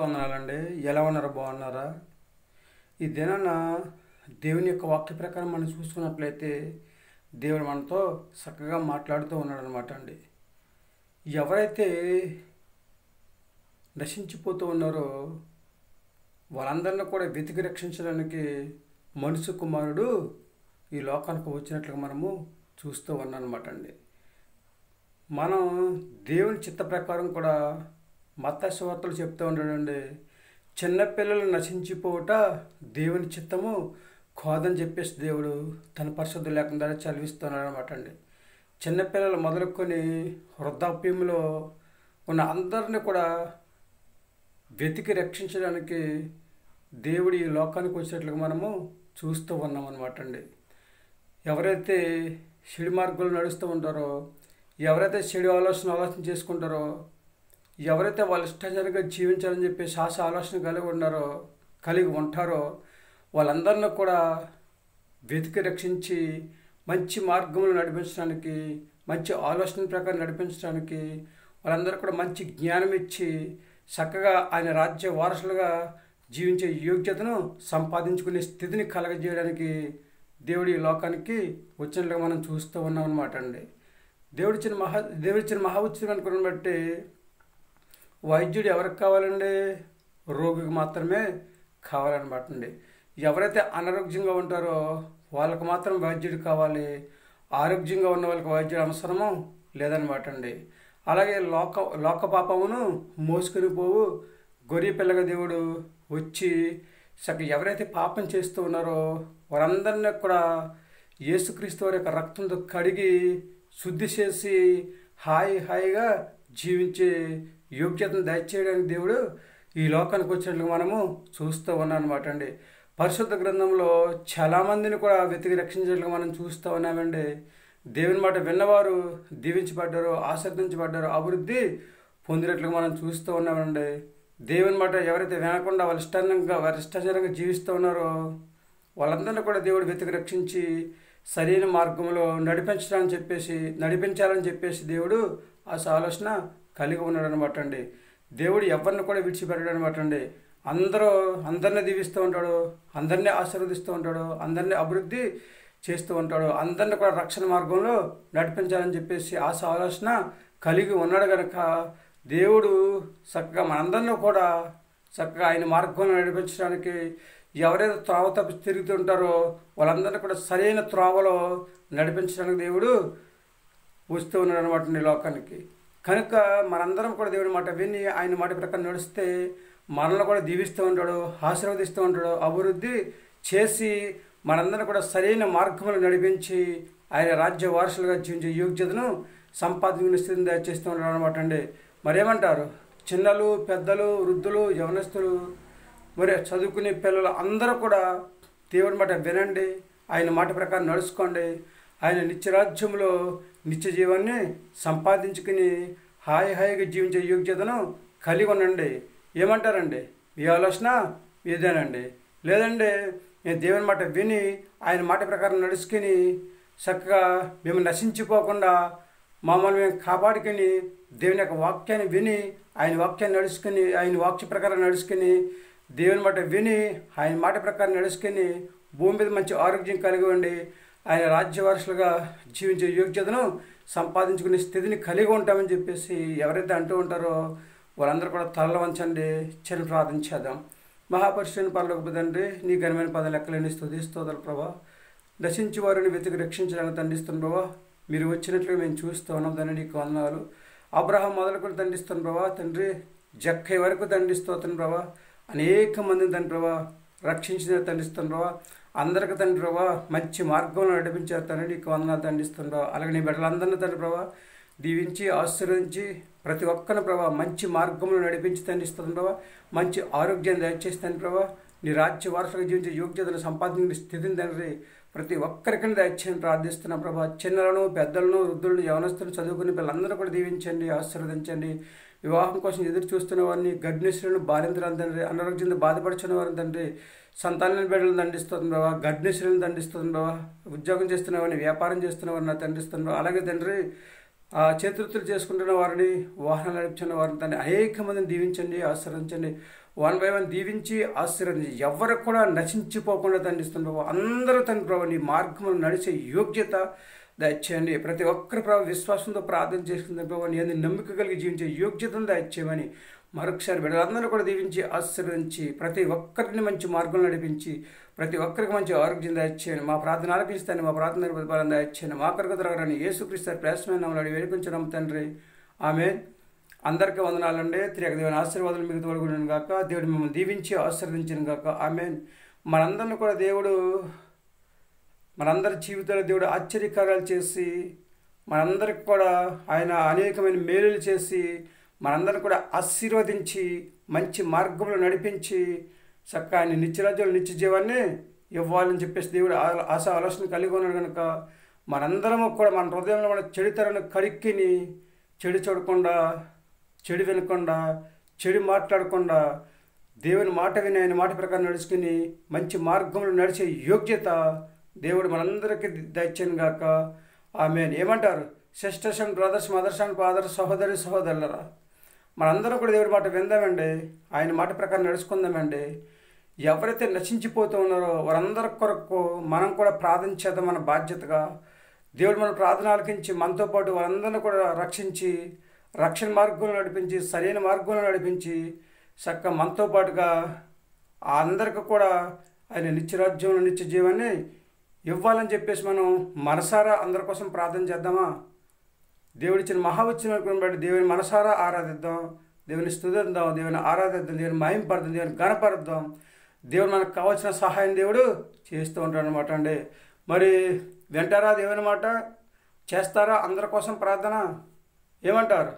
వందనాలండి. ఎలా ఉన్నారు? బాగున్నారా? ఈ దినాన దేవుని యొక్క వాక్య ప్రకారం మనం చూసుకున్నట్లయితే దేవుడు మనతో చక్కగా మాట్లాడుతూ ఉన్నాడు అనమాట అండి. ఎవరైతే నశించిపోతూ ఉన్నారో వాళ్ళందరినీ కూడా వెతికి రక్షించడానికి మనుష్య కుమారుడు ఈ లోకానికి వచ్చినట్లుగా మనము చూస్తూ ఉన్నాం అనమాట అండి. మనం దేవుని చిత్త ప్రకారం కూడా మత్తయి సువార్తలు చెప్తూ ఉంటాడండి. చిన్నపిల్లలు నశించిపోవట దేవుని చిత్తము కాదని చెప్పేసి దేవుడు తన పరిశుద్ధ లేఖనం ద్వారా చదివిస్తున్నాడు అనమాట అండి. చిన్నపిల్లలు మొదలుకొని వృద్ధాప్యంలో ఉన్న అందరినీ కూడా వెతికి రక్షించడానికి దేవుడు ఈ లోకానికి వచ్చినట్లుగా మనము చూస్తూ ఉన్నాం అనమాట అండి. ఎవరైతే చెడు మార్గంలో నడుస్తూ ఉంటారో, ఎవరైతే చెడు ఆలోచన చేసుకుంటారో, ఎవరైతే వాళ్ళ ఇష్టానుసారంగా జీవించాలని చెప్పేసి ఆలోచన కలిగి ఉంటారో వాళ్ళందరినీ కూడా వెతికి రక్షించి మంచి మార్గంలో నడిపించడానికి, మంచి ఆలోచన ప్రకారం నడిపించడానికి, వాళ్ళందరూ కూడా మంచి జ్ఞానం ఇచ్చి చక్కగా ఆయన రాజ్య వారసులుగా జీవించే యోగ్యతను సంపాదించుకునే స్థితిని కలగజేయడానికి దేవుడు ఈ లోకానికి వచ్చినట్లుగా మనం చూస్తూ ఉన్నాం అనమాట అండి. దేవుడిచ్చిన మహా ఉచితం అనుకున్న బట్టి వైద్యుడు ఎవరికి కావాలండి? రోగికి మాత్రమే కావాలన్నమాట అండి. ఎవరైతే అనారోగ్యంగా ఉంటారో వాళ్ళకు మాత్రం వైద్యుడు కావాలి, ఆరోగ్యంగా ఉన్న వాళ్ళకి వైద్యుడు అవసరము లేదనమాట అండి. అలాగే లోక పాపమును మోసుకొని పోవు గొర్రె పిల్లగా దేవుడు వచ్చి ఎవరైతే పాపం చేస్తూ ఉన్నారో వారందరినీ కూడా యేసుక్రీస్తు వారి యొక్క రక్తంతో కడిగి శుద్ధి చేసి హాయిగా జీవించే యోగ్యతను దయచేయడానికి దేవుడు ఈ లోకానికి వచ్చినట్లు మనము చూస్తూ ఉన్నాం అనమాట అండి. పరిశుద్ధ గ్రంథంలో చాలామందిని కూడా వెతికి రక్షించేట్లుగా మనం చూస్తూ ఉన్నామండి. దేవుని మాట విన్నవారు దీవించబడ్డారు, ఆశీర్వదించబడ్డారు, అభివృద్ధి పొందినట్లుగా మనం చూస్తూ ఉన్నామండి. దేవుని మాట ఎవరైతే వినకుండా వారి ఇష్టానుసారంగా జీవిస్తూ ఉన్నారో వాళ్ళందరినీ కూడా దేవుడు వెతికి రక్షించి సరైన మార్గంలో నడిపించాలని చెప్పేసి దేవుడు ఆలోచన కలిగి ఉన్నాడు అనమాట అండి. దేవుడు ఎవరిని కూడా విడిచిపెట్టాడు అనమాట అండి. అందరినీ దీవిస్తూ ఉంటాడు, అందరినీ ఆశీర్వదిస్తూ ఉంటాడు, అందరినీ అభివృద్ధి చేస్తూ ఉంటాడు, అందరినీ కూడా రక్షణ మార్గంలో నడిపించాలని చెప్పేసి ఆలోచన కలిగి ఉన్నాడు కనుక దేవుడు చక్కగా మనందరినీ కూడా చక్కగా ఆయన మార్గంలో నడిపించడానికి ఎవరైతే త్రోవ తప్పి తిరుగుతుంటారో వాళ్ళందరినీ కూడా సరైన త్రోవలో నడిపించడానికి దేవుడు వస్తూ ఉన్నాడు అనమాట ఈ లోకానికి. కనుక మనందరం కూడా దేవుడి మాట విని ఆయన మాట ప్రకారం నడిస్తే మనల్ని కూడా దీవిస్తూ ఉంటాడు, ఆశీర్వదిస్తూ ఉంటాడు, అభివృద్ధి చేసి మనందరినీ కూడా సరైన మార్గంలో నడిపించి ఆయన రాజ్య వారసులుగా జీవించే యోగ్యతను సంపాదించుకునే స్థితిని దయచేస్తూ ఉంటాడు అనమాట అండి. మరేమంటారు? చిన్నలు, పెద్దలు, వృద్ధులు, యవనస్తులు, మరి చదువుకునే పిల్లలు అందరూ కూడా దేవుడి మాట వినండి, ఆయన మాట ప్రకారం నడుచుకోండి, ఆయన నిత్యరాజ్యంలో నిత్య జీవాన్ని సంపాదించుకుని హాయిగా జీవించే యోగ్యతను కలిగి ఉండండి. ఏమంటారండి? మీ ఆలోచన ఇదేనండి. లేదండి మేము దేవుని మాట విని ఆయన మాట ప్రకారం నడుచుకుని చక్కగా మేము నశించిపోకుండా మమ్మల్ని మేము కాపాడుకొని దేవుని యొక్క వాక్యాన్ని విని ఆయన వాక్యాన్ని నడుచుకుని ఆయన వాక్య ప్రకారం నడుచుకుని దేవుని మాట విని ఆయన మాట ప్రకారం నడుచుకుని భూమి మీద మంచి ఆరోగ్యం కలిగి ఉండి ఆయన రాజ్యవారసులుగా జీవించే యోగ్యతను సంపాదించుకునే స్థితిని కలిగి ఉంటామని చెప్పేసి ఎవరైతే అంటూ ఉంటారో వాళ్ళందరూ కూడా తలలు వంచండి. చిన్న ప్రార్థన చేద్దాం. మహాపరిశుద్ధుని పరలోకపు తండ్రి, నీ ఘనమైన పదాలు లెక్కలేని స్తోత్రాలు ప్రభా. నశించి వారిని వెతికి రక్షించడానికి దండిస్తున్న ప్రభా, మీరు వచ్చినట్లుగా మేము చూస్తూ ఉన్నాం తండ్రి. నీకు వందనాలు. అబ్రహాం మొదలుకొని దండిస్తున్న ప్రభా తండ్రి, జక్కై వరకు దండిస్తోతున్న ప్రభా, అనేక మందిని తండ్రి ప్రభా రక్షించిన దండిస్తున్న ప్రభా, అందరికి తండ్రి ప్రభా మంచి మార్గంలో నడిపించారు తండ్రి. నీకు వందనాలు దండిస్తున్న ప్రభా. అలాగే నీ బిడ్డలందరినీ తండ్రి ప్రభా దీవించి ఆశీర్వదించి ప్రతి ఒక్కరిని ప్రభా మంచి మార్గంలో నడిపించి దండిస్తుంది ప్రభా. మంచి ఆరోగ్యాన్ని దయచేస్తాను ప్రభా. నీ రాజ్య వారసులుగా జీవించే యోగ్యతను సంపాదించిన స్థితిని తండ్రి ప్రతి ఒక్కరికి దయచేయని ప్రార్థిస్తున్నాం ప్రభా. చిన్నలను, పెద్దలను, వృద్ధులను, యవనస్తులను, చదువుకునే పిల్లలందరూ కూడా దీవించండి, ఆశీర్వదించండి. వివాహం కోసం ఎదురు చూస్తున్న వారిని, గర్భిణీశ్వరులను, బాలింతలను తండ్రి, అనారోగ్యంతో బాధపడుచున్న వారిని తండ్రి, సంతాన బిడ్డలను దండిస్తుంది ప్రభా, గర్భిణీశ్వరులను దండిస్తుంది ప్రభా, ఉద్యోగం చేస్తున్న వారిని, వ్యాపారం చేస్తున్న వారిని దండిస్తుంది ప్రభా. అలాగే తండ్రి చేతులు చేసుకుంటున్న వారిని, వాహనాలు నడుపుతున్న వారిని తండ్రి అనేక మందిని దీవించండి, ఆశీర్వదించండి. 1 by 1 దీవించి ఆశీర్వదించి ఎవరికి కూడా నశించిపోకుండా తండ్రిస్తున్న ప్రభావ అందరూ తండ్రి ప్రభావ నీ మార్గంలో నడిచే యోగ్యత దయచేయండి. ప్రతి ఒక్కరి ప్రభావ విశ్వాసంతో ప్రార్థన చేసుకున్న ప్రభావ నీ అందరి నమ్మిక కలిగి జీవించే యోగ్యతను దయచేయమని మరొకసారి బిడ్డలందరూ కూడా దీవించి ఆశీర్వదించి ప్రతి ఒక్కరిని మంచి మార్గంలో నడిపించి ప్రతి ఒక్కరికి మంచి ఆరోగ్యం దయచేయండి. మా ప్రార్థన ఆలకిస్తాను, మా ప్రార్థన ప్రతిఫలం దయచేయండి. మా కొరకు తరగని యేసుక్రీస్తు ప్రయాసమైన నామములో వేడుకొంచున్నాము తండ్రి, ఆమేన్. అందరికీ వందనాలండి. త్రియేక దేవుని ఆశీర్వాదాలు మీకు తోడుగుండును గాక. దేవుడు మిమ్మల్ని దీవించి ఆశీర్వదించును గాక, ఆమేన్. మనందరిని కూడా దేవుడు మనందరి జీవితాల్లో దేవుడు ఆశ్చర్యకార్యాలు చేసి మనందరికి కూడా ఆయన అనేకమైన మేలులు చేసి మనందరిని కూడా ఆశీర్వదించి మంచి మార్గంలో నడిపించి చక్కగా ఆయన నిత్యరాజ్యంలో నిత్య జీవాన్ని ఇవ్వాలని చెప్పేసి దేవుడు ఆశ ఆలోచన కలిగి ఉన్నాడు కనుక మనందరము కూడా మన హృదయంలో మన చెడుతరాన్ని కడిక్కిని చెడు చూడకుండా, చెడు వినకుండా, చెడు మాట్లాడకుండా దేవుని మాట విని ఆయన మాట ప్రకారం నడుచుకుని మంచి మార్గంలో నడిచే యోగ్యత దేవుడు మనందరికీ దయచేయను గాక, ఆమేన్. ఏమంటారు? Sisters and brothers, mothers and fathers, సహోదరి సహోదరులరా, మనందరం కూడా దేవుడి మాట విందామండి, ఆయన మాట ప్రకారం నడుచుకుందామండి. ఎవరైతే నశించిపోతూ ఉన్నారో వారందరి కొరకు మనం కూడా ప్రార్థన చేద్దాం. మన బాధ్యతగా దేవుడు మన ప్రార్థన ఆలకించి మనతో పాటు వారందరినీ కూడా రక్షించి రక్షణ మార్గంలో నడిపించి సరైన మార్గంలో నడిపించి చక్కగా మనతో పాటుగా అందరికీ కూడా ఆయన నిత్యరాజ్యంలో నిత్య జీవాన్ని ఇవ్వాలని చెప్పేసి మనం మనసారా అందరి కోసం ప్రార్థన చేద్దామా? దేవుడిచ్చిన మహావచ్చిన బట్టి దేవుని మనసారా ఆరాధిద్దాం, దేవుని స్తుతిద్దాం, దేవుని ఆరాధిద్దాం, దేవుని మహింపడదాం, దేవుని గణపరుద్దాం. దేవుడు మనకు కావాల్సిన సహాయం దేవుడు చేస్తూ ఉంటాడు అనమాట అండి. మరి వింటారా దేవుని మాట? చేస్తారా అందరి కోసం ప్రార్థన? ఏమంటారు?